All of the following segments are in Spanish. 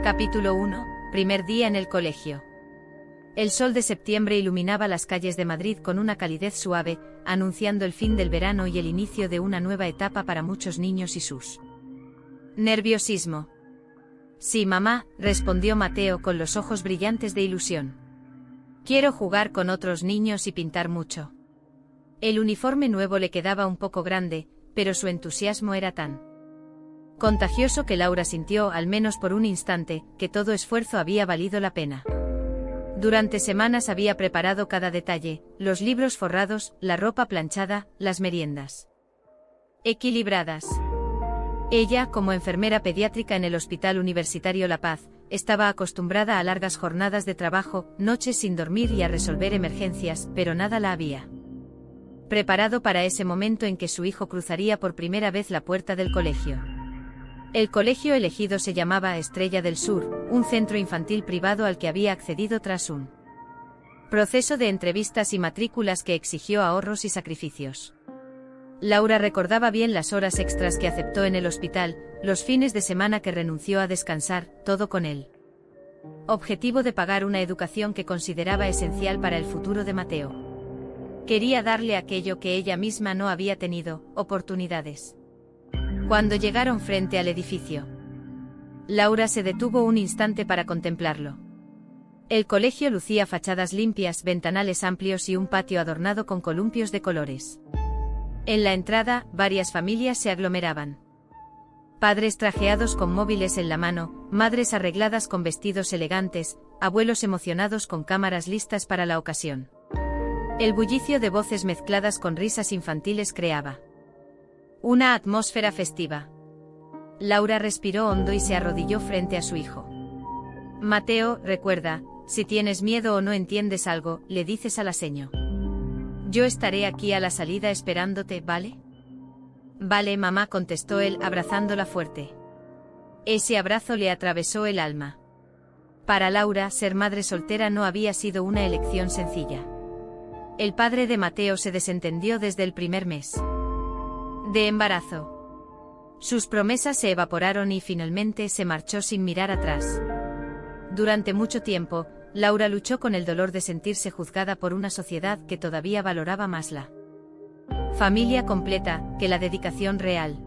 Capítulo 1. Primer día en el colegio. El sol de septiembre iluminaba las calles de Madrid con una calidez suave, anunciando el fin del verano y el inicio de una nueva etapa para muchos niños y sus. Nerviosismo. Sí, mamá, respondió Mateo con los ojos brillantes de ilusión. Quiero jugar con otros niños y pintar mucho. El uniforme nuevo le quedaba un poco grande, pero su entusiasmo era tan contagioso que Laura sintió, al menos por un instante, que todo esfuerzo había valido la pena. Durante semanas había preparado cada detalle, los libros forrados, la ropa planchada, las meriendas equilibradas. Ella, como enfermera pediátrica en el Hospital Universitario La Paz, estaba acostumbrada a largas jornadas de trabajo, noches sin dormir y a resolver emergencias, pero nada la había preparado para ese momento en que su hijo cruzaría por primera vez la puerta del colegio. El colegio elegido se llamaba Estrella del Sur, un centro infantil privado al que había accedido tras un proceso de entrevistas y matrículas que exigió ahorros y sacrificios. Laura recordaba bien las horas extras que aceptó en el hospital, los fines de semana que renunció a descansar, todo con el objetivo de pagar una educación que consideraba esencial para el futuro de Mateo. Quería darle aquello que ella misma no había tenido, oportunidades. Cuando llegaron frente al edificio, Laura se detuvo un instante para contemplarlo. El colegio lucía fachadas limpias, ventanales amplios y un patio adornado con columpios de colores. En la entrada, varias familias se aglomeraban. Padres trajeados con móviles en la mano, madres arregladas con vestidos elegantes, abuelos emocionados con cámaras listas para la ocasión. El bullicio de voces mezcladas con risas infantiles creaba una atmósfera festiva. Laura respiró hondo y se arrodilló frente a su hijo. Mateo, recuerda, si tienes miedo o no entiendes algo, le dices a la seño. Yo estaré aquí a la salida esperándote, ¿vale? Vale, mamá, contestó él, abrazándola fuerte. Ese abrazo le atravesó el alma. Para Laura, ser madre soltera no había sido una elección sencilla. El padre de Mateo se desentendió desde el primer mes de embarazo. Sus promesas se evaporaron y finalmente se marchó sin mirar atrás. Durante mucho tiempo, Laura luchó con el dolor de sentirse juzgada por una sociedad que todavía valoraba más la familia completa que la dedicación real.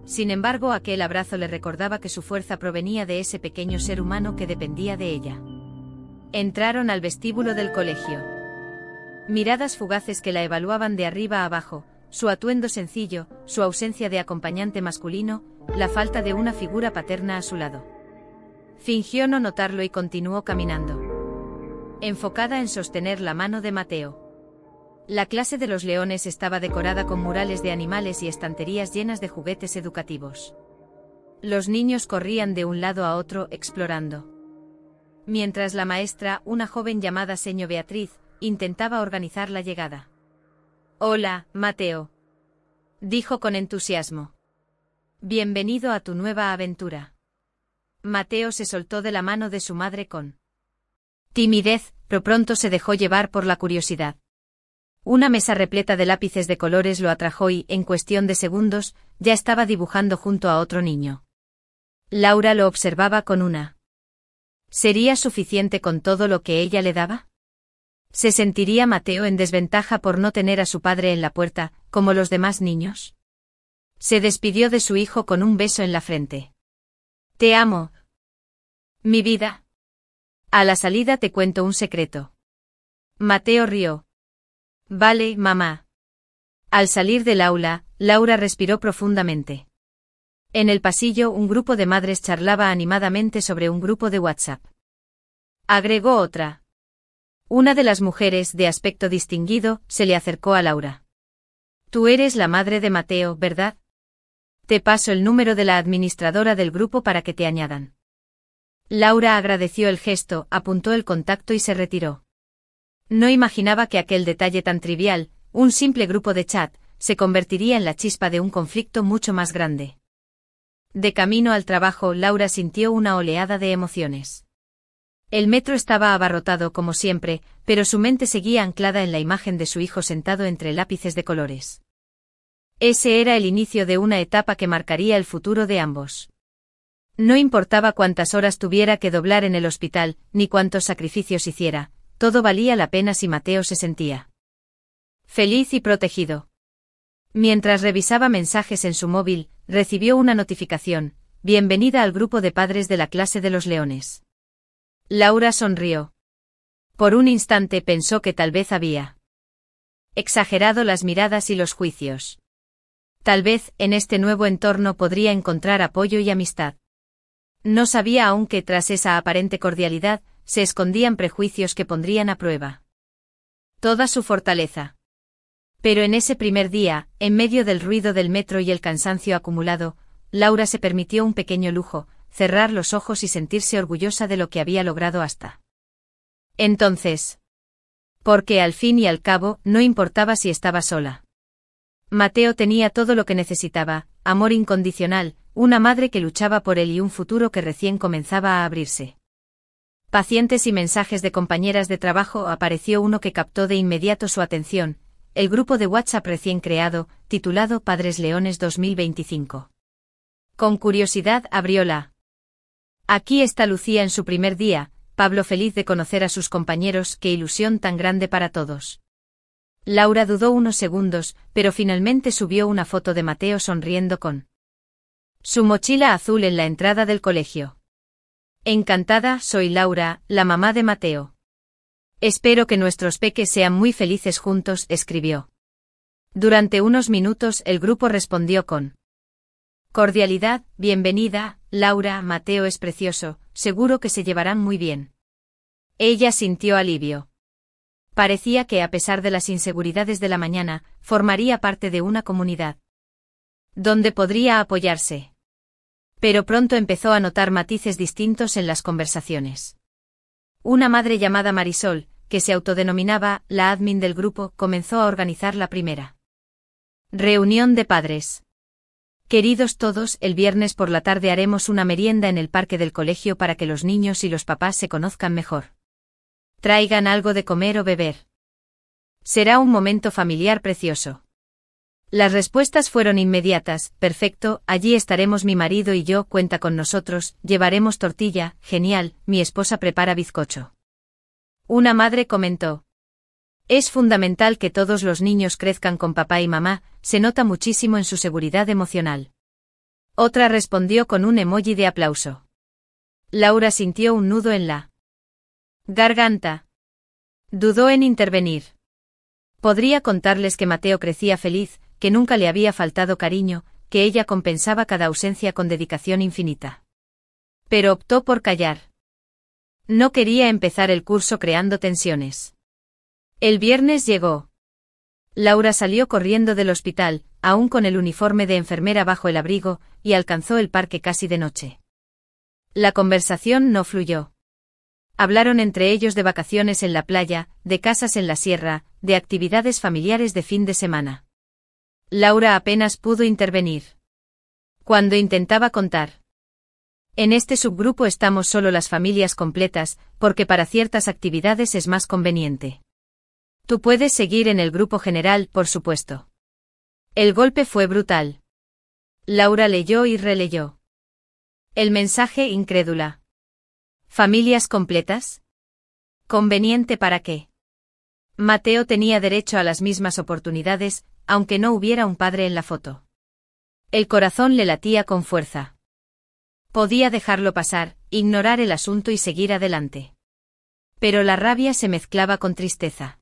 Sin embargo, aquel abrazo le recordaba que su fuerza provenía de ese pequeño ser humano que dependía de ella. Entraron al vestíbulo del colegio. Miradas fugaces que la evaluaban de arriba a abajo, su atuendo sencillo, su ausencia de acompañante masculino, la falta de una figura paterna a su lado. Fingió no notarlo y continuó caminando, enfocada en sostener la mano de Mateo. La clase de los leones estaba decorada con murales de animales y estanterías llenas de juguetes educativos. Los niños corrían de un lado a otro, explorando. Mientras la maestra, una joven llamada seño Beatriz, intentaba organizar la llegada. Hola, Mateo, dijo con entusiasmo. Bienvenido a tu nueva aventura. Mateo se soltó de la mano de su madre con timidez, pero pronto se dejó llevar por la curiosidad. Una mesa repleta de lápices de colores lo atrajo y, en cuestión de segundos, ya estaba dibujando junto a otro niño. Laura lo observaba con una. ¿Sería suficiente con todo lo que ella le daba? ¿Se sentiría Mateo en desventaja por no tener a su padre en la puerta, como los demás niños? Se despidió de su hijo con un beso en la frente. Te amo, mi vida. A la salida te cuento un secreto. Mateo rió. Vale, mamá. Al salir del aula, Laura respiró profundamente. En el pasillo, un grupo de madres charlaba animadamente sobre un grupo de WhatsApp. Agregó otra. Una de las mujeres, de aspecto distinguido, se le acercó a Laura. Tú eres la madre de Mateo, ¿verdad? Te paso el número de la administradora del grupo para que te añadan. Laura agradeció el gesto, apuntó el contacto y se retiró. No imaginaba que aquel detalle tan trivial, un simple grupo de chat, se convertiría en la chispa de un conflicto mucho más grande. De camino al trabajo, Laura sintió una oleada de emociones. El metro estaba abarrotado como siempre, pero su mente seguía anclada en la imagen de su hijo sentado entre lápices de colores. Ese era el inicio de una etapa que marcaría el futuro de ambos. No importaba cuántas horas tuviera que doblar en el hospital, ni cuántos sacrificios hiciera, todo valía la pena si Mateo se sentía feliz y protegido. Mientras revisaba mensajes en su móvil, recibió una notificación: bienvenida al grupo de padres de la clase de los leones. Laura sonrió. Por un instante pensó que tal vez había exagerado las miradas y los juicios. Tal vez, en este nuevo entorno podría encontrar apoyo y amistad. No sabía aún que tras esa aparente cordialidad, se escondían prejuicios que pondrían a prueba toda su fortaleza. Pero en ese primer día, en medio del ruido del metro y el cansancio acumulado, Laura se permitió un pequeño lujo: cerrar los ojos y sentirse orgullosa de lo que había logrado hasta entonces. Porque al fin y al cabo, no importaba si estaba sola. Mateo tenía todo lo que necesitaba: amor incondicional, una madre que luchaba por él y un futuro que recién comenzaba a abrirse. Pacientes y mensajes de compañeras de trabajo. Apareció uno que captó de inmediato su atención: el grupo de WhatsApp recién creado, titulado Padres Leones 2025. Con curiosidad abrióla. Aquí está Lucía en su primer día, Pablo feliz de conocer a sus compañeros. Qué ilusión tan grande para todos. Laura dudó unos segundos, pero finalmente subió una foto de Mateo sonriendo con su mochila azul en la entrada del colegio. Encantada, soy Laura, la mamá de Mateo. Espero que nuestros peques sean muy felices juntos, escribió. Durante unos minutos el grupo respondió con cordialidad: bienvenida, Laura, Mateo es precioso, seguro que se llevarán muy bien. Ella sintió alivio. Parecía que, a pesar de las inseguridades de la mañana, formaría parte de una comunidad donde podría apoyarse. Pero pronto empezó a notar matices distintos en las conversaciones. Una madre llamada Marisol, que se autodenominaba la admin del grupo, comenzó a organizar la primera reunión de padres. Queridos todos, el viernes por la tarde haremos una merienda en el parque del colegio para que los niños y los papás se conozcan mejor. Traigan algo de comer o beber. Será un momento familiar precioso. Las respuestas fueron inmediatas: perfecto, allí estaremos mi marido y yo, cuenta con nosotros, llevaremos tortilla, genial, mi esposa prepara bizcocho. Una madre comentó: es fundamental que todos los niños crezcan con papá y mamá, se nota muchísimo en su seguridad emocional. Otra respondió con un emoji de aplauso. Laura sintió un nudo en la garganta. Dudó en intervenir. Podría contarles que Mateo crecía feliz, que nunca le había faltado cariño, que ella compensaba cada ausencia con dedicación infinita. Pero optó por callar. No quería empezar el curso creando tensiones. El viernes llegó. Laura salió corriendo del hospital, aún con el uniforme de enfermera bajo el abrigo, y alcanzó el parque casi de noche. La conversación no fluyó. Hablaron entre ellos de vacaciones en la playa, de casas en la sierra, de actividades familiares de fin de semana. Laura apenas pudo intervenir. Cuando intentaba contar: en este subgrupo estamos solo las familias completas, porque para ciertas actividades es más conveniente. Tú puedes seguir en el grupo general, por supuesto. El golpe fue brutal. Laura leyó y releyó el mensaje incrédula. ¿Familias completas? ¿Conveniente para qué? Mateo tenía derecho a las mismas oportunidades, aunque no hubiera un padre en la foto. El corazón le latía con fuerza. Podía dejarlo pasar, ignorar el asunto y seguir adelante. Pero la rabia se mezclaba con tristeza.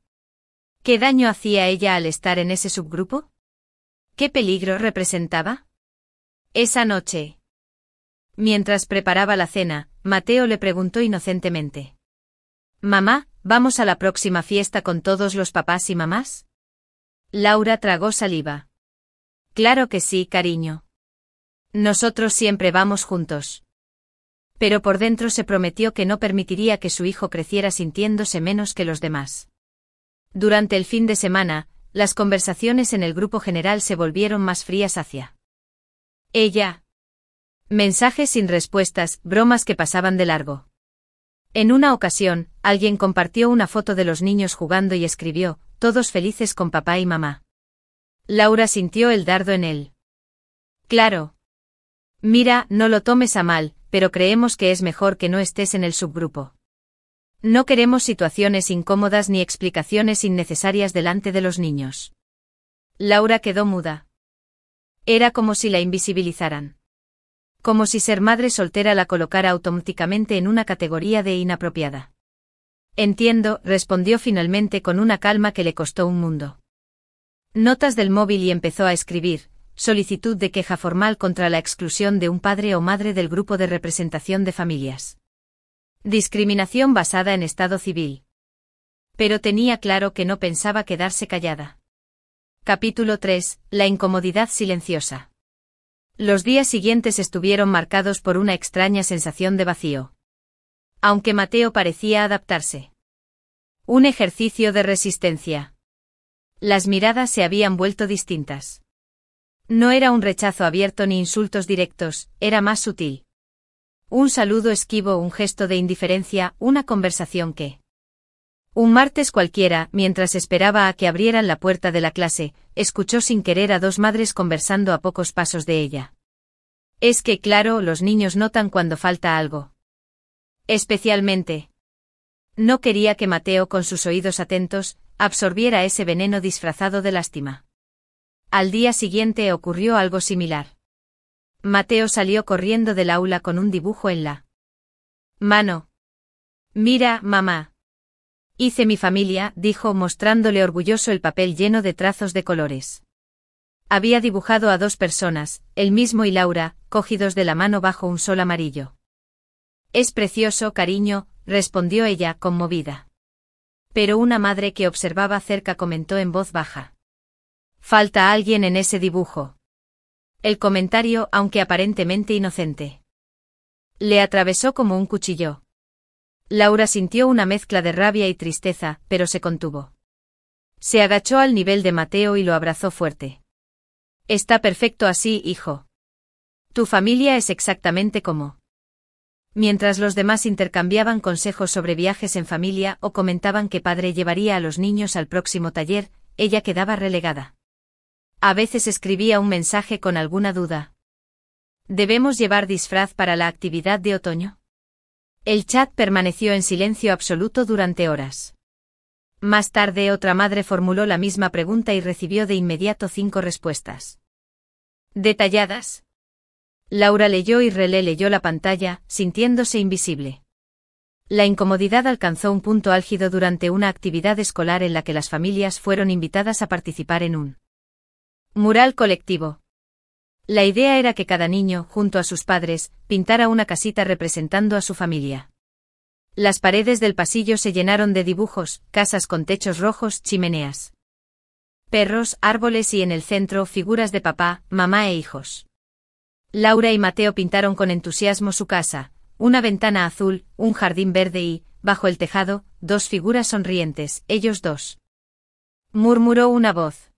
¿Qué daño hacía ella al estar en ese subgrupo? ¿Qué peligro representaba? Esa noche, mientras preparaba la cena, Mateo le preguntó inocentemente: «Mamá, ¿vamos a la próxima fiesta con todos los papás y mamás?» Laura tragó saliva. «Claro que sí, cariño. Nosotros siempre vamos juntos». Pero por dentro se prometió que no permitiría que su hijo creciera sintiéndose menos que los demás. Durante el fin de semana, las conversaciones en el grupo general se volvieron más frías hacia ella. Mensajes sin respuestas, bromas que pasaban de largo. En una ocasión, alguien compartió una foto de los niños jugando y escribió: «Todos felices con papá y mamá». Laura sintió el dardo en él. «Claro. Mira, no lo tomes a mal, pero creemos que es mejor que no estés en el subgrupo. No queremos situaciones incómodas ni explicaciones innecesarias delante de los niños. Laura quedó muda. Era como si la invisibilizaran. Como si ser madre soltera la colocara automáticamente en una categoría de inapropiada. Entiendo, respondió finalmente con una calma que le costó un mundo. Notas del móvil y empezó a escribir: solicitud de queja formal contra la exclusión de un padre o madre del grupo de representación de familias. Discriminación basada en estado civil. Pero tenía claro que no pensaba quedarse callada. Capítulo 3. La incomodidad silenciosa. Los días siguientes estuvieron marcados por una extraña sensación de vacío. Aunque Mateo parecía adaptarse. Un ejercicio de resistencia. Las miradas se habían vuelto distintas. No era un rechazo abierto ni insultos directos, era más sutil. Un saludo esquivo, un gesto de indiferencia, una conversación que... Un martes cualquiera, mientras esperaba a que abrieran la puerta de la clase, escuchó sin querer a dos madres conversando a pocos pasos de ella. Es que, claro, los niños notan cuando falta algo. Especialmente. No quería que Mateo, con sus oídos atentos, absorbiera ese veneno disfrazado de lástima. Al día siguiente ocurrió algo similar. Mateo salió corriendo del aula con un dibujo en la mano. Mira, mamá. Hice mi familia, dijo mostrándole orgulloso el papel lleno de trazos de colores. Había dibujado a dos personas, él mismo y Laura, cogidos de la mano bajo un sol amarillo. Es precioso, cariño, respondió ella, conmovida. Pero una madre que observaba cerca comentó en voz baja. Falta alguien en ese dibujo. El comentario, aunque aparentemente inocente, le atravesó como un cuchillo. Laura sintió una mezcla de rabia y tristeza, pero se contuvo. Se agachó al nivel de Mateo y lo abrazó fuerte. Está perfecto así, hijo. Tu familia es exactamente como. Mientras los demás intercambiaban consejos sobre viajes en familia o comentaban que padre llevaría a los niños al próximo taller, ella quedaba relegada. A veces escribía un mensaje con alguna duda. ¿Debemos llevar disfraz para la actividad de otoño? El chat permaneció en silencio absoluto durante horas. Más tarde otra madre formuló la misma pregunta y recibió de inmediato 5 respuestas. ¿Detalladas? Laura leyó y releyó la pantalla, sintiéndose invisible. La incomodidad alcanzó un punto álgido durante una actividad escolar en la que las familias fueron invitadas a participar en un mural colectivo. La idea era que cada niño, junto a sus padres, pintara una casita representando a su familia. Las paredes del pasillo se llenaron de dibujos, casas con techos rojos, chimeneas, perros, árboles y en el centro figuras de papá, mamá e hijos. Laura y Mateo pintaron con entusiasmo su casa, una ventana azul, un jardín verde y, bajo el tejado, 2 figuras sonrientes, ellos dos. Murmuró una voz.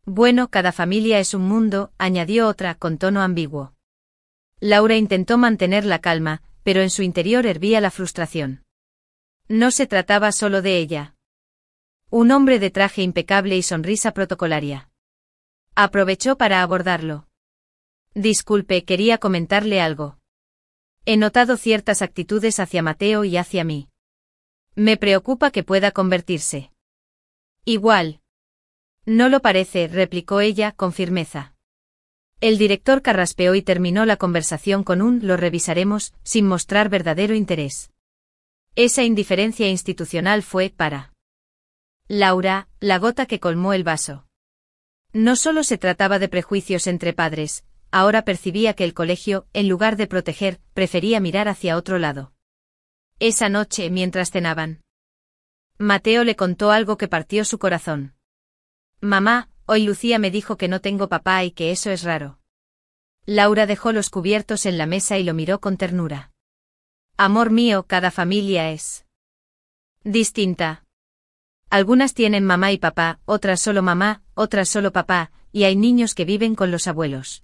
Bueno, cada familia es un mundo, añadió otra con tono ambiguo. Laura intentó mantener la calma, pero en su interior hervía la frustración. No se trataba solo de ella. Un hombre de traje impecable y sonrisa protocolaria. Aprovechó para abordarlo. Disculpe, quería comentarle algo. He notado ciertas actitudes hacia Mateo y hacia mí. Me preocupa que pueda convertirse. Igual. No lo parece, replicó ella con firmeza. El director carraspeó y terminó la conversación con un «lo revisaremos», sin mostrar verdadero interés. Esa indiferencia institucional fue, para Laura, la gota que colmó el vaso. No solo se trataba de prejuicios entre padres, ahora percibía que el colegio, en lugar de proteger, prefería mirar hacia otro lado. Esa noche, mientras cenaban, Mateo le contó algo que partió su corazón. Mamá, hoy Lucía me dijo que no tengo papá y que eso es raro. Laura dejó los cubiertos en la mesa y lo miró con ternura. Amor mío, cada familia es distinta. Algunas tienen mamá y papá, otras solo mamá, otras solo papá, y hay niños que viven con los abuelos.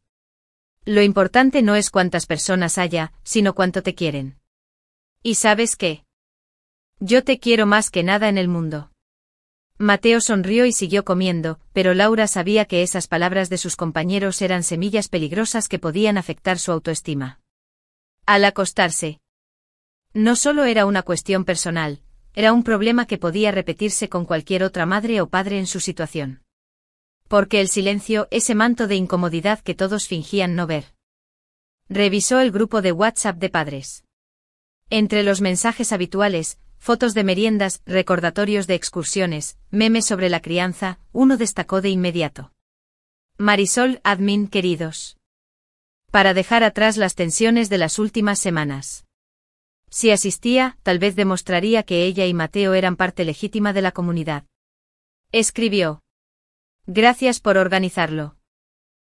Lo importante no es cuántas personas haya, sino cuánto te quieren. ¿Y sabes qué? Yo te quiero más que nada en el mundo. Mateo sonrió y siguió comiendo, pero Laura sabía que esas palabras de sus compañeros eran semillas peligrosas que podían afectar su autoestima. Al acostarse. No solo era una cuestión personal, era un problema que podía repetirse con cualquier otra madre o padre en su situación. Porque el silencio, ese manto de incomodidad que todos fingían no ver. Revisó el grupo de WhatsApp de padres. Entre los mensajes habituales, fotos de meriendas, recordatorios de excursiones, memes sobre la crianza, uno destacó de inmediato. Marisol, admin, queridos. Para dejar atrás las tensiones de las últimas semanas. Si asistía, tal vez demostraría que ella y Mateo eran parte legítima de la comunidad. Escribió. Gracias por organizarlo.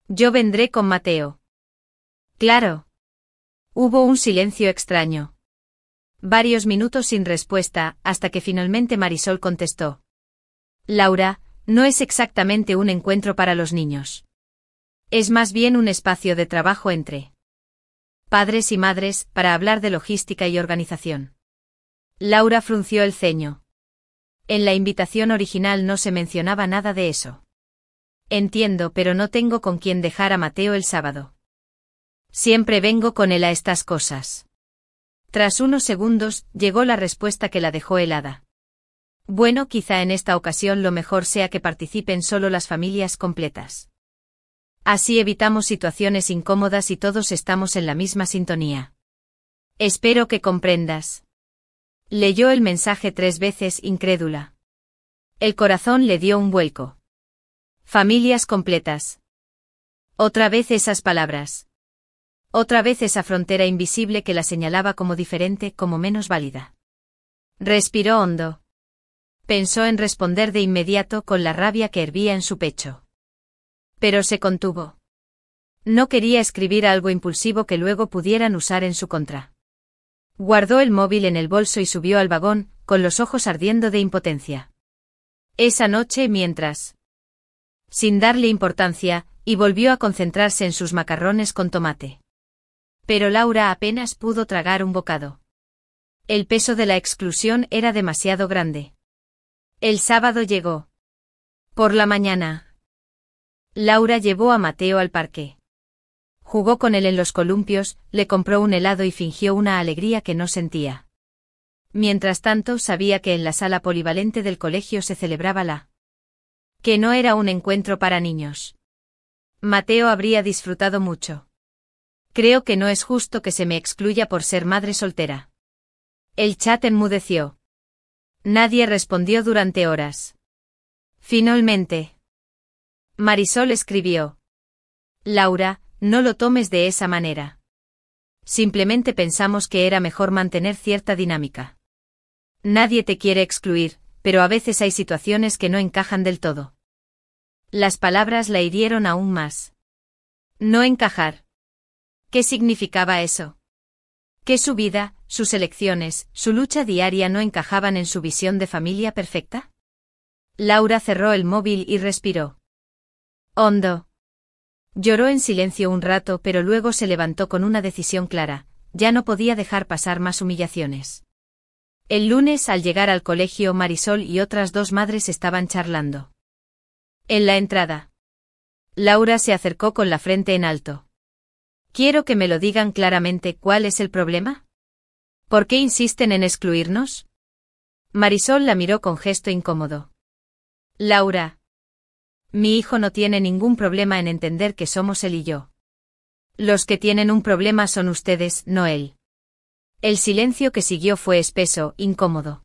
Yo vendré con Mateo. Claro. Hubo un silencio extraño. Varios minutos sin respuesta, hasta que finalmente Marisol contestó. Laura, no es exactamente un encuentro para los niños. Es más bien un espacio de trabajo entre padres y madres, para hablar de logística y organización. Laura frunció el ceño. En la invitación original no se mencionaba nada de eso. Entiendo, pero no tengo con quién dejar a Mateo el sábado. Siempre vengo con él a estas cosas. Tras unos segundos, llegó la respuesta que la dejó helada. Bueno, quizá en esta ocasión lo mejor sea que participen solo las familias completas. Así evitamos situaciones incómodas y todos estamos en la misma sintonía. Espero que comprendas. Leyó el mensaje 3 veces, incrédula. El corazón le dio un vuelco. Familias completas. Otra vez esas palabras. Otra vez esa frontera invisible que la señalaba como diferente, como menos válida. Respiró hondo. Pensó en responder de inmediato con la rabia que hervía en su pecho. Pero se contuvo. No quería escribir algo impulsivo que luego pudieran usar en su contra. Guardó el móvil en el bolso y subió al vagón, con los ojos ardiendo de impotencia. Esa noche, mientras, sin darle importancia, y volvió a concentrarse en sus macarrones con tomate. Pero Laura apenas pudo tragar un bocado. El peso de la exclusión era demasiado grande. El sábado llegó. Por la mañana. Laura llevó a Mateo al parque. Jugó con él en los columpios, le compró un helado y fingió una alegría que no sentía. Mientras tanto, sabía que en la sala polivalente del colegio se celebraba que no era un encuentro para niños. Mateo habría disfrutado mucho. Creo que no es justo que se me excluya por ser madre soltera. El chat enmudeció. Nadie respondió durante horas. Finalmente, Marisol escribió. Laura, no lo tomes de esa manera. Simplemente pensamos que era mejor mantener cierta dinámica. Nadie te quiere excluir, pero a veces hay situaciones que no encajan del todo. Las palabras la hirieron aún más. No encajar. ¿Qué significaba eso? Que su vida, sus elecciones, su lucha diaria no encajaban en su visión de familia perfecta. Laura cerró el móvil y respiró hondo. Lloró en silencio un rato, pero luego se levantó con una decisión clara: ya no podía dejar pasar más humillaciones. El lunes, al llegar al colegio, Marisol y otras 2 madres estaban charlando. En la entrada, Laura se acercó con la frente en alto. Quiero que me lo digan claramente, ¿cuál es el problema? ¿Por qué insisten en excluirnos? Marisol la miró con gesto incómodo. Laura. Mi hijo no tiene ningún problema en entender que somos él y yo. Los que tienen un problema son ustedes, no él. El silencio que siguió fue espeso, incómodo.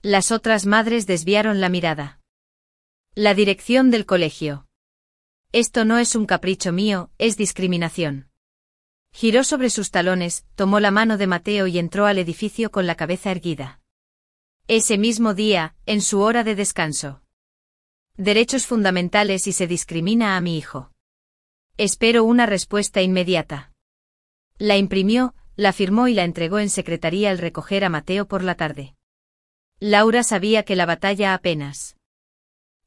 Las otras madres desviaron la mirada. La dirección del colegio. Esto no es un capricho mío, es discriminación. Giró sobre sus talones, tomó la mano de Mateo y entró al edificio con la cabeza erguida. Ese mismo día, en su hora de descanso. Derechos fundamentales y se discrimina a mi hijo. Espero una respuesta inmediata. La imprimió, la firmó y la entregó en secretaría al recoger a Mateo por la tarde. Laura sabía que la batalla apenas.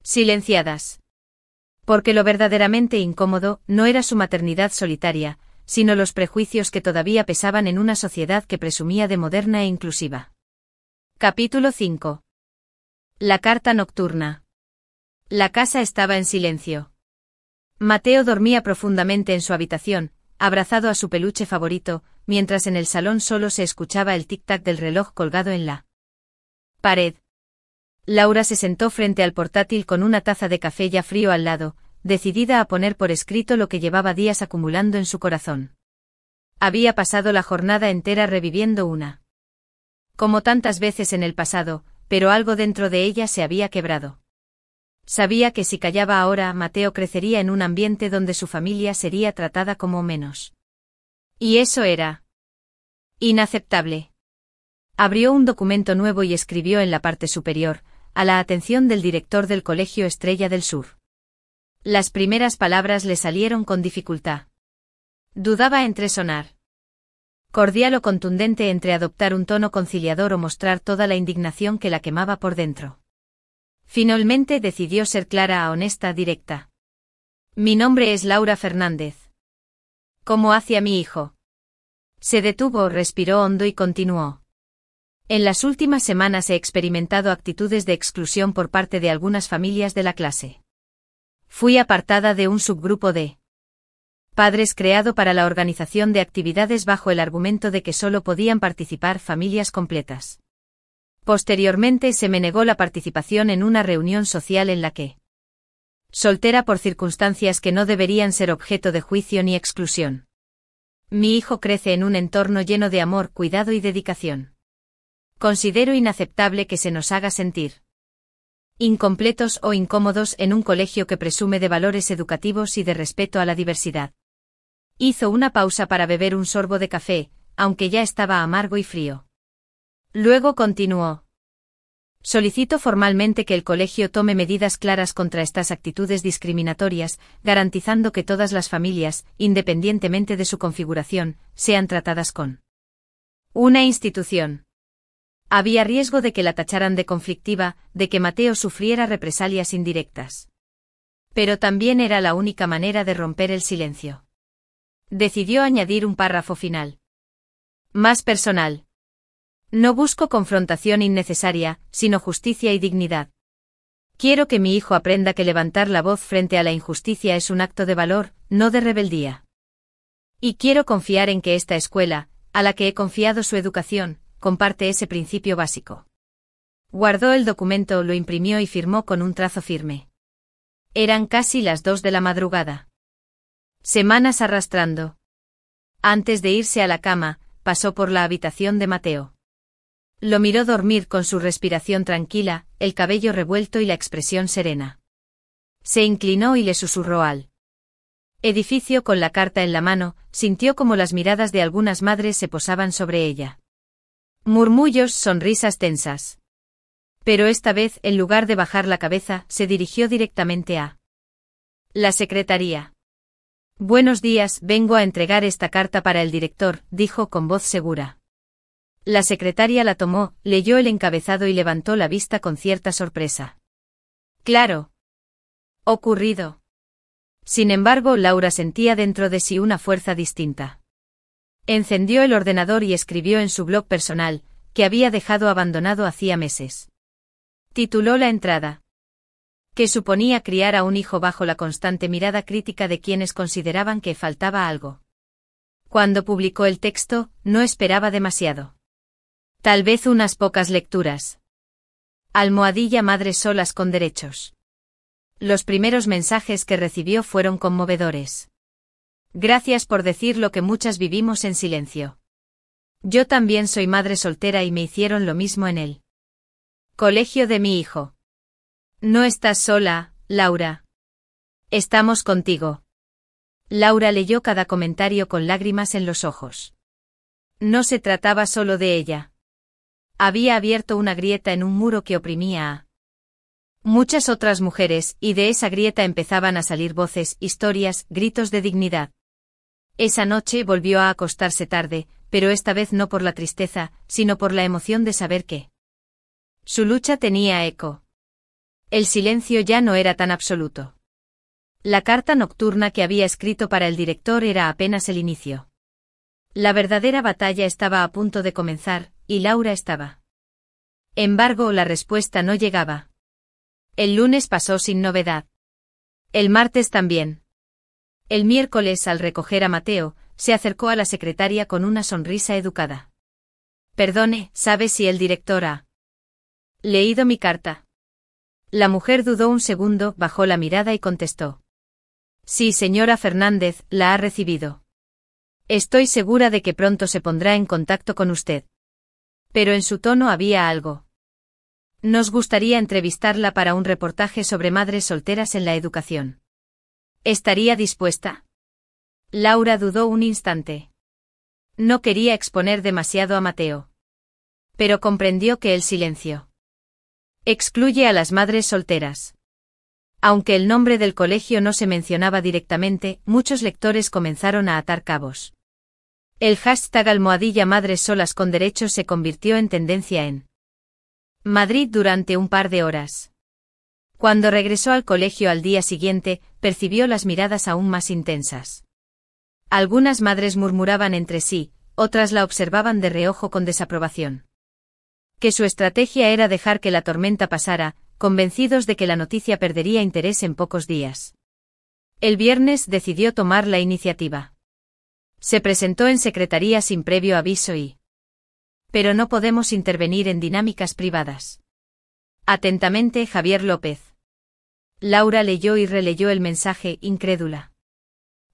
Silenciadas. Porque lo verdaderamente incómodo no era su maternidad solitaria, sino los prejuicios que todavía pesaban en una sociedad que presumía de moderna e inclusiva. Capítulo 5. La carta nocturna. La casa estaba en silencio. Mateo dormía profundamente en su habitación, abrazado a su peluche favorito, mientras en el salón solo se escuchaba el tic-tac del reloj colgado en la pared. Laura se sentó frente al portátil con una taza de café ya frío al lado, decidida a poner por escrito lo que llevaba días acumulando en su corazón. Había pasado la jornada entera reviviendo una. Como tantas veces en el pasado, pero algo dentro de ella se había quebrado. Sabía que si callaba ahora, Mateo crecería en un ambiente donde su familia sería tratada como menos. Y eso era inaceptable. Abrió un documento nuevo y escribió en la parte superior, a la atención del director del Colegio Estrella del Sur. Las primeras palabras le salieron con dificultad. Dudaba entre sonar cordial o contundente, entre adoptar un tono conciliador o mostrar toda la indignación que la quemaba por dentro. Finalmente decidió ser clara, honesta, directa. Mi nombre es Laura Fernández. ¿Cómo hacia mi hijo? Se detuvo, respiró hondo y continuó. En las últimas semanas he experimentado actitudes de exclusión por parte de algunas familias de la clase. Fui apartada de un subgrupo de padres creado para la organización de actividades bajo el argumento de que solo podían participar familias completas. Posteriormente se me negó la participación en una reunión social en la que soltera por circunstancias que no deberían ser objeto de juicio ni exclusión. Mi hijo crece en un entorno lleno de amor, cuidado y dedicación. Considero inaceptable que se nos haga sentir incompletos o incómodos en un colegio que presume de valores educativos y de respeto a la diversidad. Hizo una pausa para beber un sorbo de café, aunque ya estaba amargo y frío. Luego continuó. Solicito formalmente que el colegio tome medidas claras contra estas actitudes discriminatorias, garantizando que todas las familias, independientemente de su configuración, sean tratadas con una institución. Había riesgo de que la tacharan de conflictiva, de que Mateo sufriera represalias indirectas. Pero también era la única manera de romper el silencio. Decidió añadir un párrafo final. Más personal. No busco confrontación innecesaria, sino justicia y dignidad. Quiero que mi hijo aprenda que levantar la voz frente a la injusticia es un acto de valor, no de rebeldía. Y quiero confiar en que esta escuela, a la que he confiado su educación, comparte ese principio básico. Guardó el documento, lo imprimió y firmó con un trazo firme. Eran casi las 2 de la madrugada. Semanas arrastrando. Antes de irse a la cama, pasó por la habitación de Mateo. Lo miró dormir con su respiración tranquila, el cabello revuelto y la expresión serena. Se inclinó y le susurró al edificio con la carta en la mano, sintió como las miradas de algunas madres se posaban sobre ella. Murmullos, sonrisas tensas. Pero esta vez, en lugar de bajar la cabeza, se dirigió directamente a la secretaría. Buenos días, vengo a entregar esta carta para el director, dijo con voz segura. La secretaria la tomó, leyó el encabezado y levantó la vista con cierta sorpresa. Claro. Ocurrido. Sin embargo, Laura sentía dentro de sí una fuerza distinta. Encendió el ordenador y escribió en su blog personal, que había dejado abandonado hacía meses. Tituló la entrada. Que suponía criar a un hijo bajo la constante mirada crítica de quienes consideraban que faltaba algo. Cuando publicó el texto, no esperaba demasiado. Tal vez unas pocas lecturas. Almohadilla madres solas con derechos. Los primeros mensajes que recibió fueron conmovedores. Gracias por decir lo que muchas vivimos en silencio. Yo también soy madre soltera y me hicieron lo mismo en el colegio de mi hijo. No estás sola, Laura. Estamos contigo. Laura leyó cada comentario con lágrimas en los ojos. No se trataba solo de ella. Había abierto una grieta en un muro que oprimía a muchas otras mujeres, y de esa grieta empezaban a salir voces, historias, gritos de dignidad. Esa noche volvió a acostarse tarde, pero esta vez no por la tristeza, sino por la emoción de saber que su lucha tenía eco. El silencio ya no era tan absoluto. La carta nocturna que había escrito para el director era apenas el inicio. La verdadera batalla estaba a punto de comenzar, y Laura estaba. Embargo, la respuesta no llegaba. El lunes pasó sin novedad. El martes también. El miércoles, al recoger a Mateo, se acercó a la secretaria con una sonrisa educada. Perdone, ¿sabe si el director ha leído mi carta? La mujer dudó un segundo, bajó la mirada y contestó. Sí, señora Fernández, la ha recibido. Estoy segura de que pronto se pondrá en contacto con usted. Pero en su tono había algo. Nos gustaría entrevistarla para un reportaje sobre madres solteras en la educación. ¿Estaría dispuesta? Laura dudó un instante. No quería exponer demasiado a Mateo. Pero comprendió que el silencio excluye a las madres solteras. Aunque el nombre del colegio no se mencionaba directamente, muchos lectores comenzaron a atar cabos. El hashtag #Madres solas con derechos se convirtió en tendencia en Madrid durante un par de horas. Cuando regresó al colegio al día siguiente, percibió las miradas aún más intensas. Algunas madres murmuraban entre sí, otras la observaban de reojo con desaprobación. Que su estrategia era dejar que la tormenta pasara, convencidos de que la noticia perdería interés en pocos días. El viernes decidió tomar la iniciativa. Se presentó en secretaría sin previo aviso y... Pero no podemos intervenir en dinámicas privadas. Atentamente, Javier López. Laura leyó y releyó el mensaje, incrédula.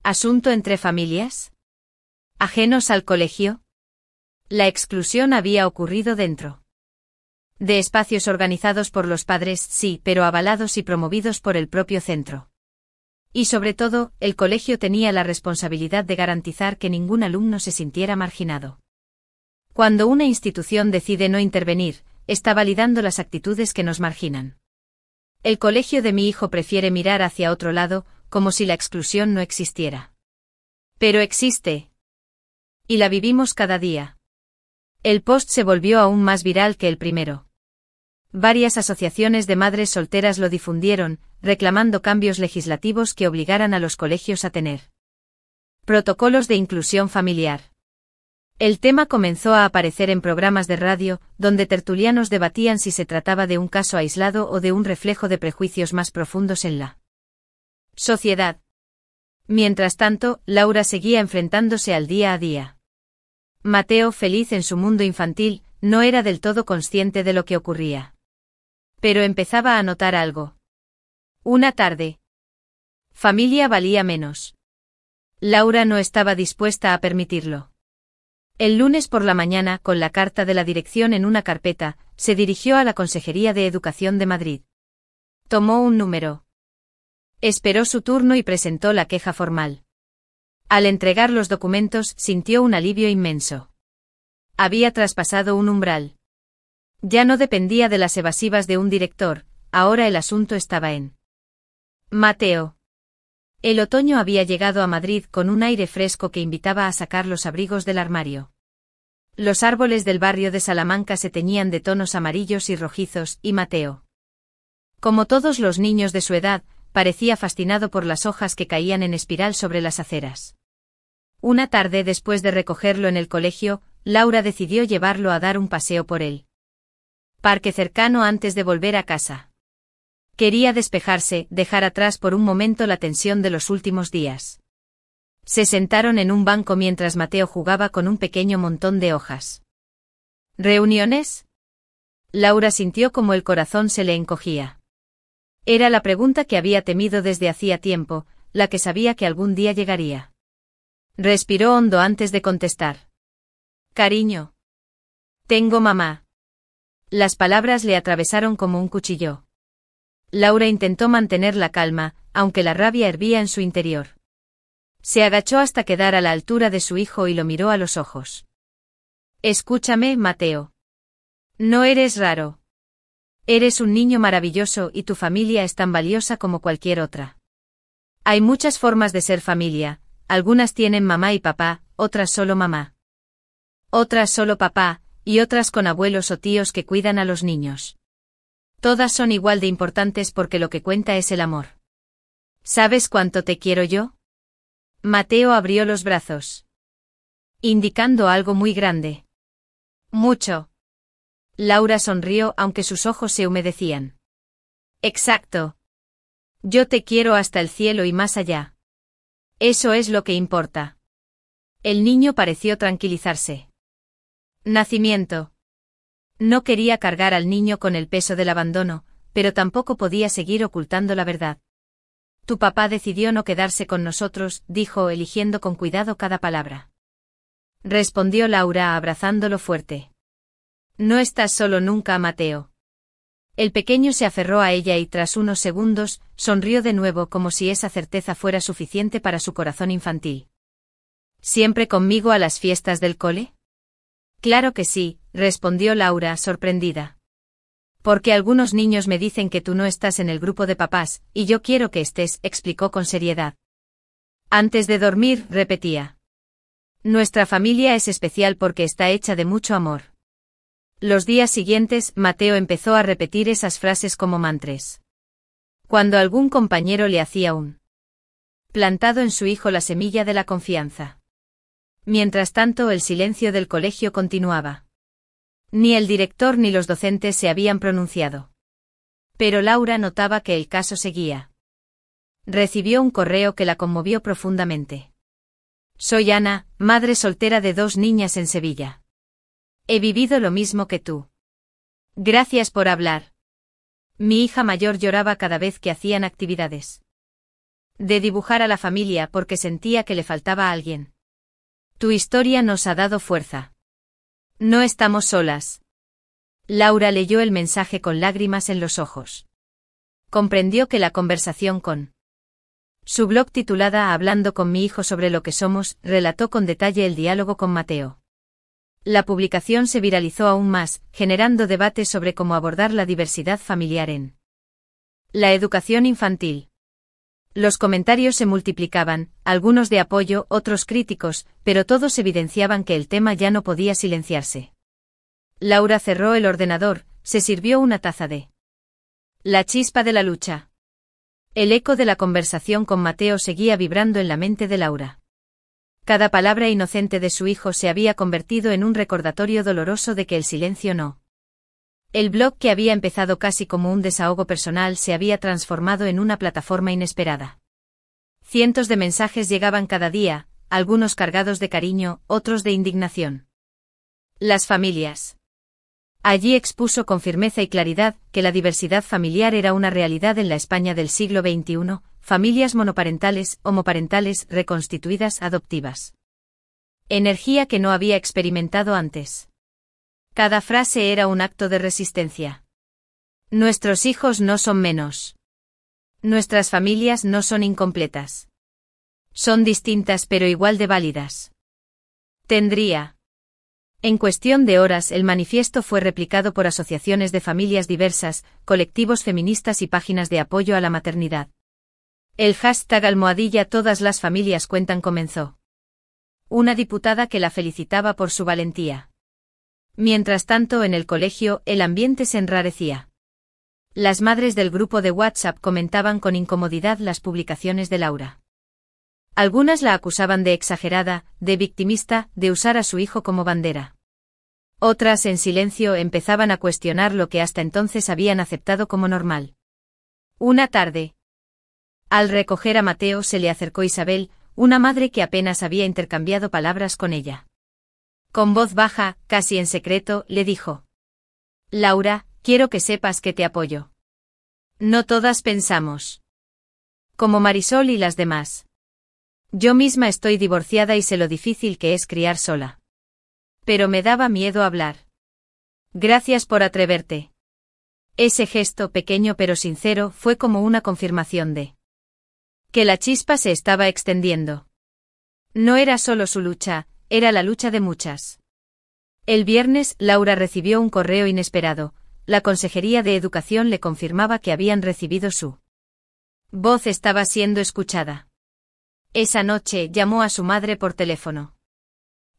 ¿Asunto entre familias? ¿Ajenos al colegio? La exclusión había ocurrido dentro de espacios organizados por los padres, sí, pero avalados y promovidos por el propio centro. Y sobre todo, el colegio tenía la responsabilidad de garantizar que ningún alumno se sintiera marginado. Cuando una institución decide no intervenir, está validando las actitudes que nos marginan. El colegio de mi hijo prefiere mirar hacia otro lado, como si la exclusión no existiera. Pero existe. Y la vivimos cada día. El post se volvió aún más viral que el primero. Varias asociaciones de madres solteras lo difundieron, reclamando cambios legislativos que obligaran a los colegios a tener protocolos de inclusión familiar. El tema comenzó a aparecer en programas de radio, donde tertulianos debatían si se trataba de un caso aislado o de un reflejo de prejuicios más profundos en la sociedad. Mientras tanto, Laura seguía enfrentándose al día a día. Mateo, feliz en su mundo infantil, no era del todo consciente de lo que ocurría. Pero empezaba a notar algo. Una tarde. Familia valía menos. Laura no estaba dispuesta a permitirlo. El lunes por la mañana, con la carta de la dirección en una carpeta, se dirigió a la Consejería de Educación de Madrid. Tomó un número. Esperó su turno y presentó la queja formal. Al entregar los documentos, sintió un alivio inmenso. Había traspasado un umbral. Ya no dependía de las evasivas de un director, ahora el asunto estaba en Mateo. El otoño había llegado a Madrid con un aire fresco que invitaba a sacar los abrigos del armario. Los árboles del barrio de Salamanca se teñían de tonos amarillos y rojizos, y Mateo, como todos los niños de su edad, parecía fascinado por las hojas que caían en espiral sobre las aceras. Una tarde después de recogerlo en el colegio, Laura decidió llevarlo a dar un paseo por el parque cercano antes de volver a casa. Quería despejarse, dejar atrás por un momento la tensión de los últimos días. Se sentaron en un banco mientras Mateo jugaba con un pequeño montón de hojas. ¿Reuniones? Laura sintió como el corazón se le encogía. Era la pregunta que había temido desde hacía tiempo, la que sabía que algún día llegaría. Respiró hondo antes de contestar. Cariño. Tengo mamá. Las palabras le atravesaron como un cuchillo. Laura intentó mantener la calma, aunque la rabia hervía en su interior. Se agachó hasta quedar a la altura de su hijo y lo miró a los ojos. Escúchame, Mateo. No eres raro. Eres un niño maravilloso y tu familia es tan valiosa como cualquier otra. Hay muchas formas de ser familia, algunas tienen mamá y papá, otras solo mamá. Otras solo papá, y otras con abuelos o tíos que cuidan a los niños. Todas son igual de importantes porque lo que cuenta es el amor. ¿Sabes cuánto te quiero yo? Mateo abrió los brazos, indicando algo muy grande. Mucho. Laura sonrió aunque sus ojos se humedecían. Exacto. Yo te quiero hasta el cielo y más allá. Eso es lo que importa. El niño pareció tranquilizarse. Nacimiento. No quería cargar al niño con el peso del abandono, pero tampoco podía seguir ocultando la verdad. Tu papá decidió no quedarse con nosotros, dijo, eligiendo con cuidado cada palabra. Respondió Laura abrazándolo fuerte. No estás solo nunca, Mateo. El pequeño se aferró a ella y tras unos segundos, sonrió de nuevo como si esa certeza fuera suficiente para su corazón infantil. ¿Siempre conmigo a las fiestas del cole? Claro que sí, respondió Laura, sorprendida. Porque algunos niños me dicen que tú no estás en el grupo de papás, y yo quiero que estés, explicó con seriedad. Antes de dormir, repetía. Nuestra familia es especial porque está hecha de mucho amor. Los días siguientes, Mateo empezó a repetir esas frases como mantras. Cuando algún compañero le hacía plantado en su hijo la semilla de la confianza. Mientras tanto, el silencio del colegio continuaba. Ni el director ni los docentes se habían pronunciado. Pero Laura notaba que el caso seguía. Recibió un correo que la conmovió profundamente. Soy Ana, madre soltera de 2 niñas en Sevilla. He vivido lo mismo que tú. Gracias por hablar. Mi hija mayor lloraba cada vez que hacían actividades. De dibujar a la familia porque sentía que le faltaba a alguien. Tu historia nos ha dado fuerza. No estamos solas. Laura leyó el mensaje con lágrimas en los ojos. Comprendió que la conversación con su blog titulada Hablando con mi hijo sobre lo que somos, relató con detalle el diálogo con Mateo. La publicación se viralizó aún más, generando debates sobre cómo abordar la diversidad familiar en la educación infantil. Los comentarios se multiplicaban, algunos de apoyo, otros críticos, pero todos evidenciaban que el tema ya no podía silenciarse. Laura cerró el ordenador, se sirvió una taza de la chispa de la lucha. El eco de la conversación con Mateo seguía vibrando en la mente de Laura. Cada palabra inocente de su hijo se había convertido en un recordatorio doloroso de que el silencio no. El blog que había empezado casi como un desahogo personal se había transformado en una plataforma inesperada. Cientos de mensajes llegaban cada día, algunos cargados de cariño, otros de indignación. Las familias. Allí expuso con firmeza y claridad que la diversidad familiar era una realidad en la España del siglo XXI, familias monoparentales, homoparentales, reconstituidas, adoptivas. Energía que no había experimentado antes. Cada frase era un acto de resistencia. Nuestros hijos no son menos. Nuestras familias no son incompletas. Son distintas pero igual de válidas. Tendría. En cuestión de horas el manifiesto fue replicado por asociaciones de familias diversas, colectivos feministas y páginas de apoyo a la maternidad. El hashtag #todas las familias cuentan comenzó. Una diputada que la felicitaba por su valentía. Mientras tanto, en el colegio, el ambiente se enrarecía. Las madres del grupo de WhatsApp comentaban con incomodidad las publicaciones de Laura. Algunas la acusaban de exagerada, de victimista, de usar a su hijo como bandera. Otras, en silencio, empezaban a cuestionar lo que hasta entonces habían aceptado como normal. Una tarde, al recoger a Mateo, se le acercó Isabel, una madre que apenas había intercambiado palabras con ella. Con voz baja, casi en secreto, le dijo: Laura, quiero que sepas que te apoyo. No todas pensamos como Marisol y las demás. Yo misma estoy divorciada y sé lo difícil que es criar sola. Pero me daba miedo hablar. Gracias por atreverte. Ese gesto, pequeño pero sincero, fue como una confirmación de que la chispa se estaba extendiendo. No era solo su lucha, era la lucha de muchas. El viernes, Laura recibió un correo inesperado. La Consejería de Educación le confirmaba que habían recibido su voz estaba siendo escuchada. Esa noche llamó a su madre por teléfono.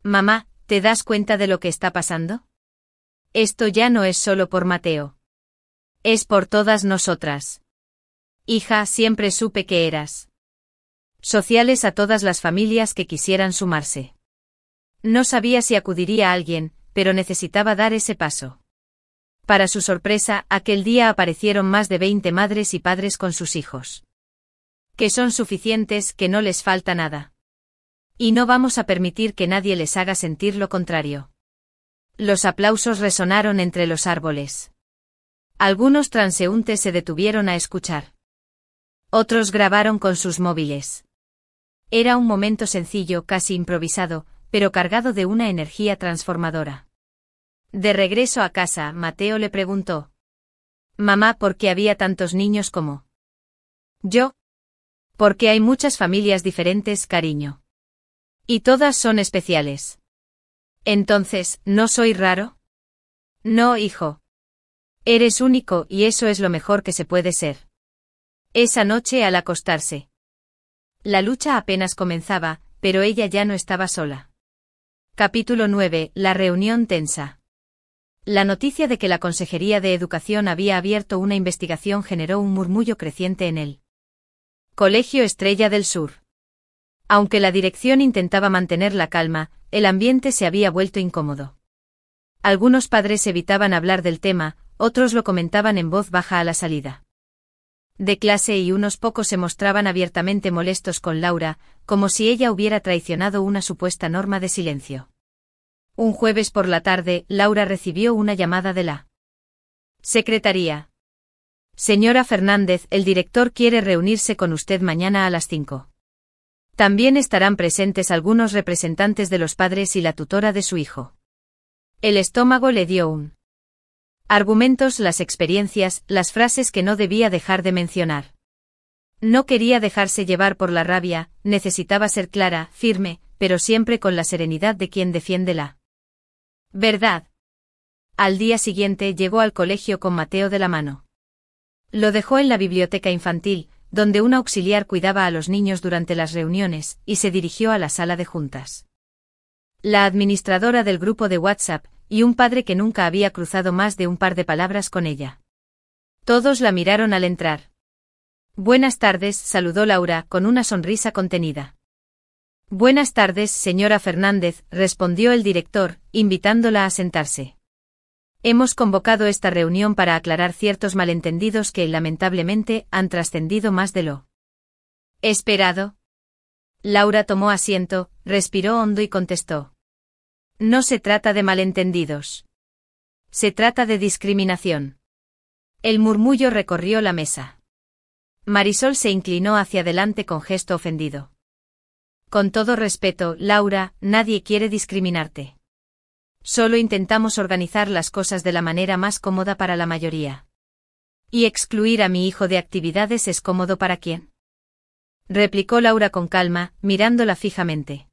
Mamá, ¿te das cuenta de lo que está pasando? Esto ya no es solo por Mateo. Es por todas nosotras. Hija, siempre supe que eras sociales a todas las familias que quisieran sumarse. No sabía si acudiría a alguien, pero necesitaba dar ese paso. Para su sorpresa, aquel día aparecieron más de 20 madres y padres con sus hijos. Que son suficientes, que no les falta nada. Y no vamos a permitir que nadie les haga sentir lo contrario. Los aplausos resonaron entre los árboles. Algunos transeúntes se detuvieron a escuchar. Otros grabaron con sus móviles. Era un momento sencillo, casi improvisado, pero cargado de una energía transformadora. De regreso a casa, Mateo le preguntó: «Mamá, ¿por qué había tantos niños como yo?» «Porque hay muchas familias diferentes, cariño. Y todas son especiales». «Entonces, ¿no soy raro?» «No, hijo. Eres único y eso es lo mejor que se puede ser». Esa noche al acostarse. La lucha apenas comenzaba, pero ella ya no estaba sola. Capítulo 9. La reunión tensa. La noticia de que la Consejería de Educación había abierto una investigación generó un murmullo creciente en el Colegio Estrella del Sur. Aunque la dirección intentaba mantener la calma, el ambiente se había vuelto incómodo. Algunos padres evitaban hablar del tema, otros lo comentaban en voz baja a la salida de clase y unos pocos se mostraban abiertamente molestos con Laura, como si ella hubiera traicionado una supuesta norma de silencio. Un jueves por la tarde, Laura recibió una llamada de la secretaría. «Señora Fernández, el director quiere reunirse con usted mañana a las 5. También estarán presentes algunos representantes de los padres y la tutora de su hijo». El estómago le dio un argumentos, las experiencias, las frases que no debía dejar de mencionar. No quería dejarse llevar por la rabia, necesitaba ser clara, firme, pero siempre con la serenidad de quien defiende la verdad. Al día siguiente llegó al colegio con Mateo de la mano. Lo dejó en la biblioteca infantil, donde un auxiliar cuidaba a los niños durante las reuniones, y se dirigió a la sala de juntas. La administradora del grupo de WhatsApp, y un padre que nunca había cruzado más de un par de palabras con ella. Todos la miraron al entrar. «Buenas tardes», saludó Laura, con una sonrisa contenida. «Buenas tardes, señora Fernández», respondió el director, invitándola a sentarse. «Hemos convocado esta reunión para aclarar ciertos malentendidos que, lamentablemente, han trascendido más de lo esperado». Laura tomó asiento, respiró hondo y contestó: «No se trata de malentendidos. Se trata de discriminación». El murmullo recorrió la mesa. Marisol se inclinó hacia adelante con gesto ofendido. «Con todo respeto, Laura, nadie quiere discriminarte. Solo intentamos organizar las cosas de la manera más cómoda para la mayoría. ¿Y excluir a mi hijo de actividades es cómodo para quién?», replicó Laura con calma, mirándola fijamente.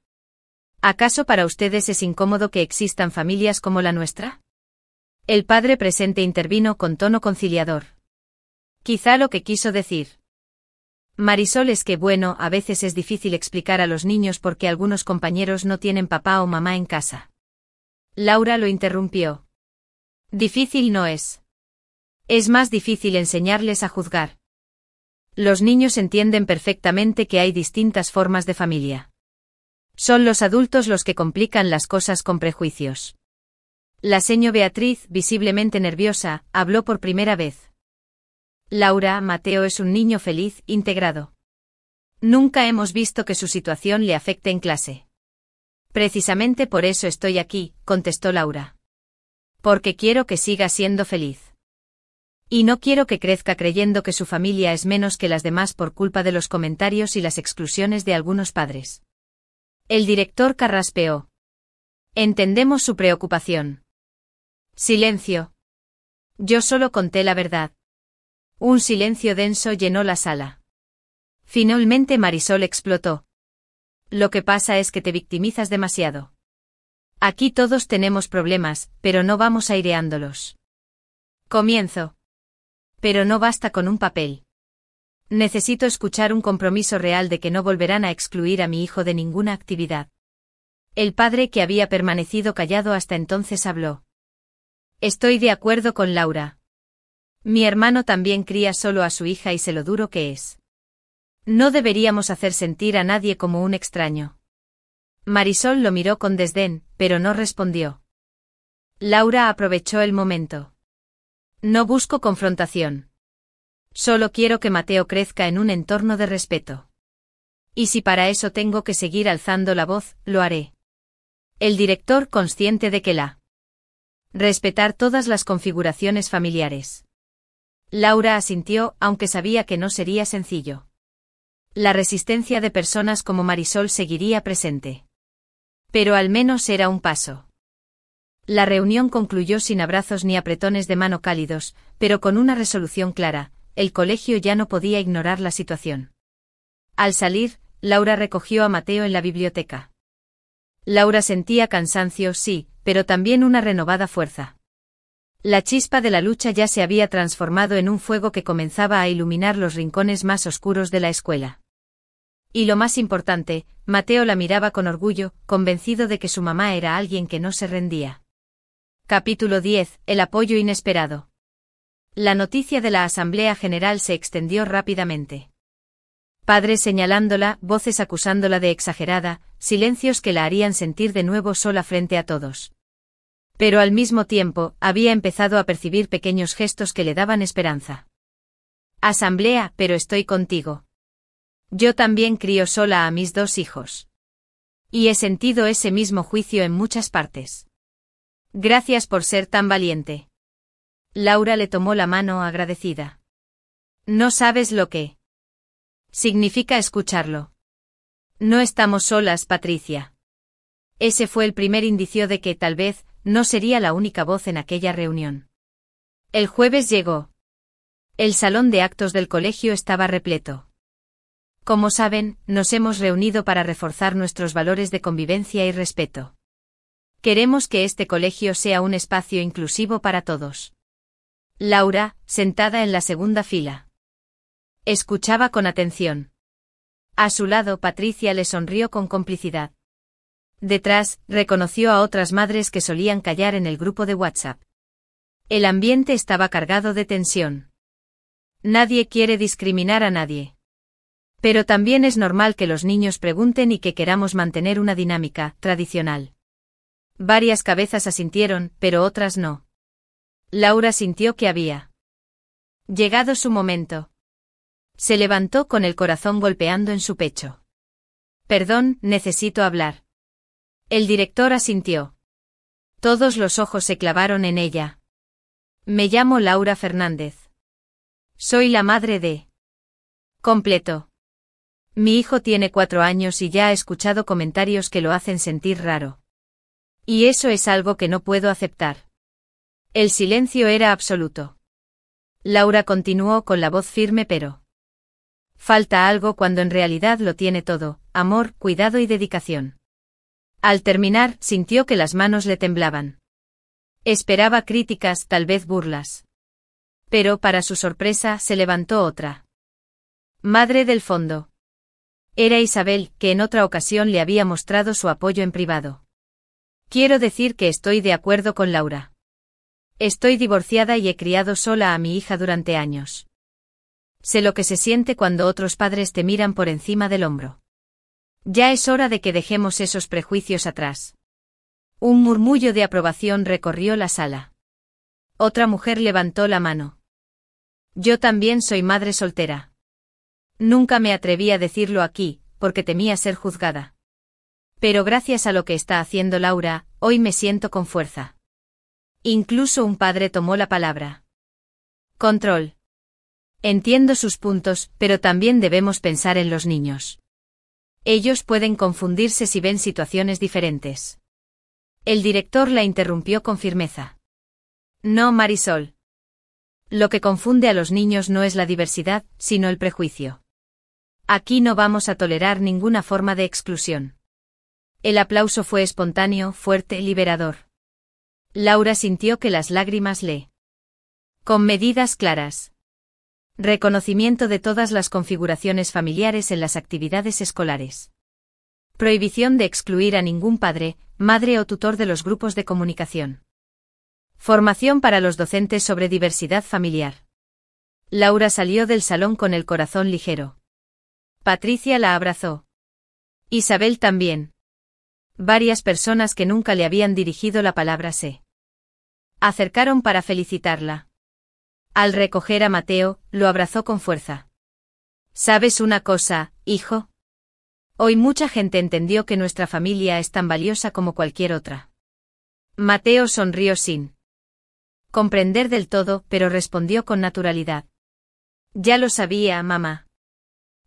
«¿Acaso para ustedes es incómodo que existan familias como la nuestra?». El padre presente intervino con tono conciliador. «Quizá lo que quiso decir Marisol es que, bueno, a veces es difícil explicar a los niños por qué algunos compañeros no tienen papá o mamá en casa». Laura lo interrumpió. «Difícil no es. Es más difícil enseñarles a juzgar. Los niños entienden perfectamente que hay distintas formas de familia. Son los adultos los que complican las cosas con prejuicios». La señó Beatriz, visiblemente nerviosa, habló por primera vez. «Laura, Mateo es un niño feliz, integrado. Nunca hemos visto que su situación le afecte en clase». «Precisamente por eso estoy aquí», contestó Laura. «Porque quiero que siga siendo feliz. Y no quiero que crezca creyendo que su familia es menos que las demás por culpa de los comentarios y las exclusiones de algunos padres». El director carraspeó. «Entendemos su preocupación». Silencio. Yo solo conté la verdad. Un silencio denso llenó la sala. Finalmente Marisol explotó. «Lo que pasa es que te victimizas demasiado. Aquí todos tenemos problemas, pero no vamos aireándolos. Comienzo. Pero no basta con un papel. Necesito escuchar un compromiso real de que no volverán a excluir a mi hijo de ninguna actividad». El padre, que había permanecido callado hasta entonces, habló. «Estoy de acuerdo con Laura. Mi hermano también cría solo a su hija y sé lo duro que es. No deberíamos hacer sentir a nadie como un extraño». Marisol lo miró con desdén, pero no respondió. Laura aprovechó el momento. «No busco confrontación. Solo quiero que Mateo crezca en un entorno de respeto. Y si para eso tengo que seguir alzando la voz, lo haré. El director, consciente de que respetar todas las configuraciones familiares. Laura asintió, aunque sabía que no sería sencillo. La resistencia de personas como Marisol seguiría presente. Pero al menos era un paso. La reunión concluyó sin abrazos ni apretones de mano cálidos, pero con una resolución clara: el colegio ya no podía ignorar la situación. Al salir, Laura recogió a Mateo en la biblioteca. Laura sentía cansancio, sí, pero también una renovada fuerza. La chispa de la lucha ya se había transformado en un fuego que comenzaba a iluminar los rincones más oscuros de la escuela. Y lo más importante, Mateo la miraba con orgullo, convencido de que su mamá era alguien que no se rendía. Capítulo 10. El apoyo inesperado. La noticia de la Asamblea General se extendió rápidamente. Padres señalándola, voces acusándola de exagerada, silencios que la harían sentir de nuevo sola frente a todos. Pero al mismo tiempo, había empezado a percibir pequeños gestos que le daban esperanza. Asamblea, pero estoy contigo. Yo también crío sola a mis 2 hijos. Y he sentido ese mismo juicio en muchas partes. Gracias por ser tan valiente. Laura le tomó la mano agradecida. No sabes lo que significa escucharlo. No estamos solas, Patricia. Ese fue el primer indicio de que, tal vez, no sería la única voz en aquella reunión. El jueves llegó. El salón de actos del colegio estaba repleto. Como saben, nos hemos reunido para reforzar nuestros valores de convivencia y respeto. Queremos que este colegio sea un espacio inclusivo para todos. Laura, sentada en la segunda fila, escuchaba con atención. A su lado, Patricia le sonrió con complicidad. Detrás, reconoció a otras madres que solían callar en el grupo de WhatsApp. El ambiente estaba cargado de tensión. Nadie quiere discriminar a nadie. Pero también es normal que los niños pregunten y que queramos mantener una dinámica tradicional. Varias cabezas asintieron, pero otras no. Laura sintió que había llegado su momento. Se levantó con el corazón golpeando en su pecho. Perdón, necesito hablar. El director asintió. Todos los ojos se clavaron en ella. Me llamo Laura Fernández. Soy la madre de... Completó. Mi hijo tiene 4 años y ya ha escuchado comentarios que lo hacen sentir raro. Y eso es algo que no puedo aceptar. El silencio era absoluto. Laura continuó con la voz firme pero... Falta algo cuando en realidad lo tiene todo: amor, cuidado y dedicación. Al terminar, sintió que las manos le temblaban. Esperaba críticas, tal vez burlas. Pero, para su sorpresa, se levantó otra madre del fondo. Era Isabel, que en otra ocasión le había mostrado su apoyo en privado. Quiero decir que estoy de acuerdo con Laura. Estoy divorciada y he criado sola a mi hija durante años. Sé lo que se siente cuando otros padres te miran por encima del hombro. Ya es hora de que dejemos esos prejuicios atrás. Un murmullo de aprobación recorrió la sala. Otra mujer levantó la mano. Yo también soy madre soltera. Nunca me atreví a decirlo aquí, porque temía ser juzgada. Pero gracias a lo que está haciendo Laura, hoy me siento con fuerza. Incluso un padre tomó la palabra. Control. Entiendo sus puntos, pero también debemos pensar en los niños. Ellos pueden confundirse si ven situaciones diferentes. El director la interrumpió con firmeza. No, Marisol. Lo que confunde a los niños no es la diversidad, sino el prejuicio. Aquí no vamos a tolerar ninguna forma de exclusión. El aplauso fue espontáneo, fuerte, liberador. Laura sintió que las lágrimas con medidas claras. Reconocimiento de todas las configuraciones familiares en las actividades escolares. Prohibición de excluir a ningún padre, madre o tutor de los grupos de comunicación. Formación para los docentes sobre diversidad familiar. Laura salió del salón con el corazón ligero. Patricia la abrazó. Isabel también. Varias personas que nunca le habían dirigido la palabra se acercaron para felicitarla. Al recoger a Mateo, lo abrazó con fuerza. ¿Sabes una cosa, hijo? Hoy mucha gente entendió que nuestra familia es tan valiosa como cualquier otra. Mateo sonrió sin comprender del todo, pero respondió con naturalidad. Ya lo sabía, mamá.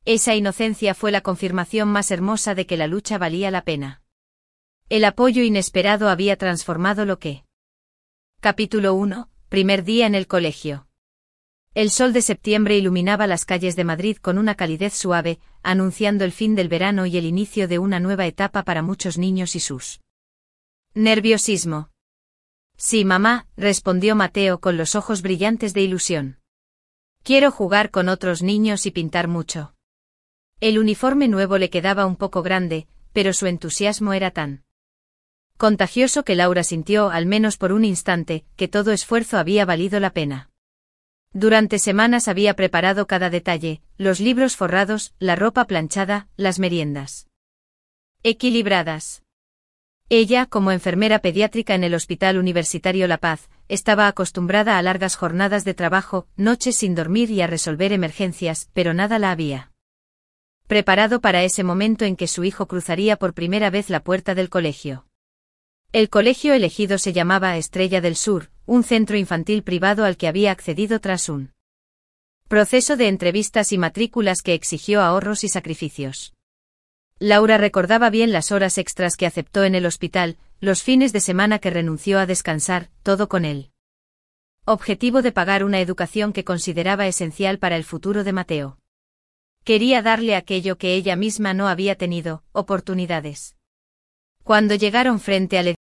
Esa inocencia fue la confirmación más hermosa de que la lucha valía la pena. El apoyo inesperado había transformado lo que. Capítulo 1, primer día en el colegio. El sol de septiembre iluminaba las calles de Madrid con una calidez suave, anunciando el fin del verano y el inicio de una nueva etapa para muchos niños y sus. Nerviosismo. Sí, mamá, respondió Mateo con los ojos brillantes de ilusión. Quiero jugar con otros niños y pintar mucho. El uniforme nuevo le quedaba un poco grande, pero su entusiasmo era tan contagioso que Laura sintió, al menos por un instante, que todo esfuerzo había valido la pena. Durante semanas había preparado cada detalle, los libros forrados, la ropa planchada, las meriendas equilibradas. Ella, como enfermera pediátrica en el Hospital Universitario La Paz, estaba acostumbrada a largas jornadas de trabajo, noches sin dormir y a resolver emergencias, pero nada la había preparado para ese momento en que su hijo cruzaría por primera vez la puerta del colegio. El colegio elegido se llamaba Estrella del Sur, un centro infantil privado al que había accedido tras un proceso de entrevistas y matrículas que exigió ahorros y sacrificios. Laura recordaba bien las horas extras que aceptó en el hospital, los fines de semana que renunció a descansar, todo con él. Objetivo de pagar una educación que consideraba esencial para el futuro de Mateo. Quería darle aquello que ella misma no había tenido, oportunidades. Cuando llegaron frente al